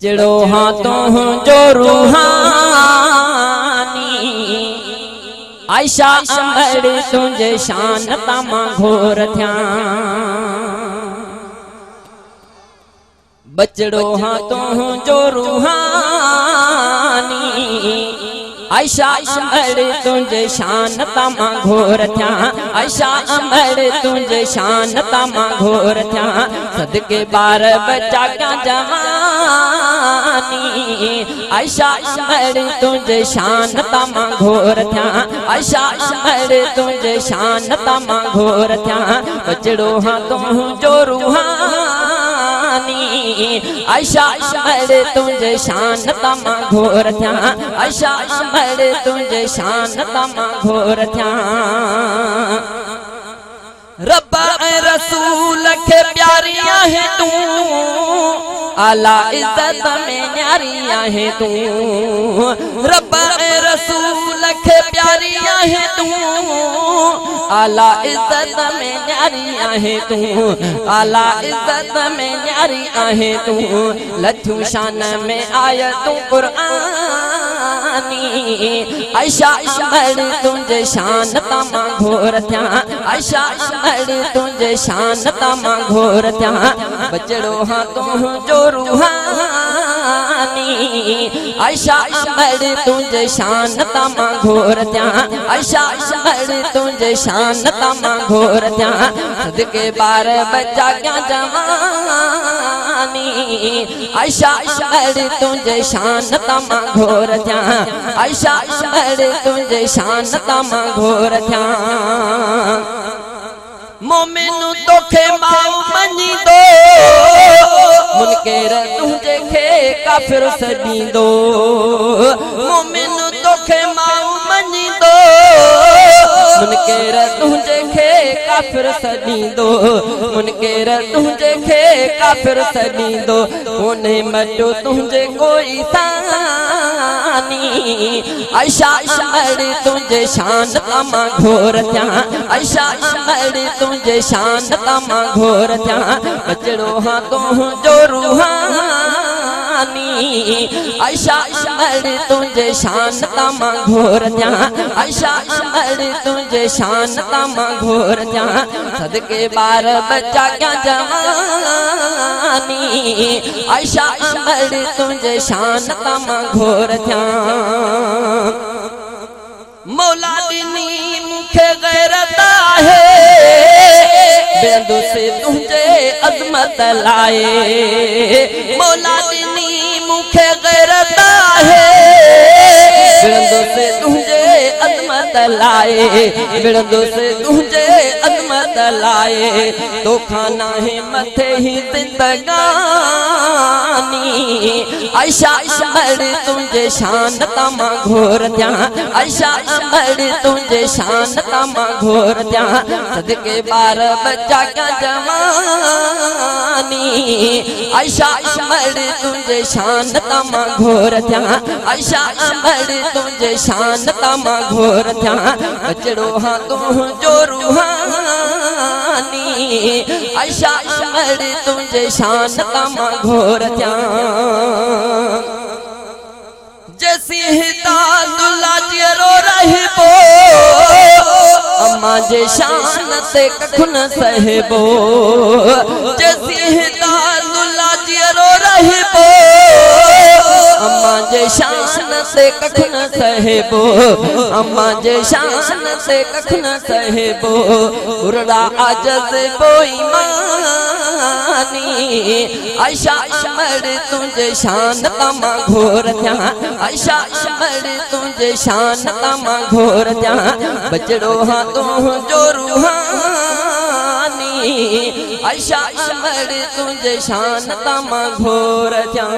बचड़ो हाथों जो रूहानी आयशा अमर तुझे शान तमा घोर थिया बचड़ो हाथों जो रूहानी आयशा अमर तुझे शान तमा घोर थिया आयशा अमर तुझे शान तमा घोर थिया सदके बार बच्चा क्या जवानी आयशा अमर तुझे शान तमा घोर थिया आयशा अमर तुझे शान तमा घोर थिया बचड़ो हाथों जो रूहानी आयशा अमर तुझे शान तमा घोर थिया आयशा अमर तुझे शान तमा घोर थिया रब ऐं रसूल के प्यारी आहे तू आला इज्जत में न्यारी आहे तू रब ऐं रसूल के प्यारी आहे तू आला इज्जत में न्यारी आहे तू आला इज्जत में न्यारी आहे तू लथू शान में आया तू कुरानी आयशा अमर तुझे शान तमा घोर थिया आयशा अमर तुझे शान तमा घोर थिया बचड़ो हाथों जो रूहानी आयशा अमर तुझे शान तमा घोर थिया आयशा अमर तुझे शान तमा घोर थिया सदके बार बच्चा क्या जवानी आयशा अमर तुझे शान तमा घोर थिया आयशा अमर तुझे शान तमा घोर थिया मोमिन तोखे माऊ मञी दो मुनकेर तुझे खे काफिर सॾींदो मोमिन तोखे माऊ मञी दो मुनकेर तुझे खे काफिर सॾींदो मुनकेर तुझे खे काफिर सॾींदो कोन्हे मटियो तुझे कोई सानी आयशा अमर तुझे शान तमा घोर थिया आयशा अमर तुझे शान तमा घोर थिया बचड़ो हाथों जो रूहानी आयशा अमर तुझे शान तमा घोर थिया आयशा अमर तुझे शान तमा घोर थिया सदके बार बच्चा क्या जवानी आयशा अमर तुझे शान तमा घोर थिया मौला दिनी मुखे गैरत आहे बेंदु से तुझे अजमत लाए मौला दिनी मुखे गैरत आहे बेंदु से तुझे अजमत लाए बेंदु से तुझे अजमत लाए तो खाना है मथे ही जिंदगानी आयशा अमर तुझे शान तमा घोर थिया आयशा अमर तुझे शान तमा घोर थिया सदके बार बच्चा क्या जवानी आयशा अमर तुझे शान तमा घोर थिया आयशा अमर तुझे शान तमा घोर थिया बचड़ो हाथों जो रूहानी आयशा अमर तुझे शान तमा घोर थिया जैसी हिदायतुल्लाह जिरो रहबो अम्मा जे शान से कखुन सहबो जैसी हिदायतुल्लाह जिरो रहबो अम्मा जे शान से कखुन सहबो अम्मा जे शान से कखुन सहबो उरड़ा आजज़ बोईमानी आयशा अमर तुझे शान तमा घोर थिया आयशा अमर तुझे शान तमा घोर थिया बचड़ो हाथों जो रूहानी आयशा अमर तुझे शान तमा घोर थिया।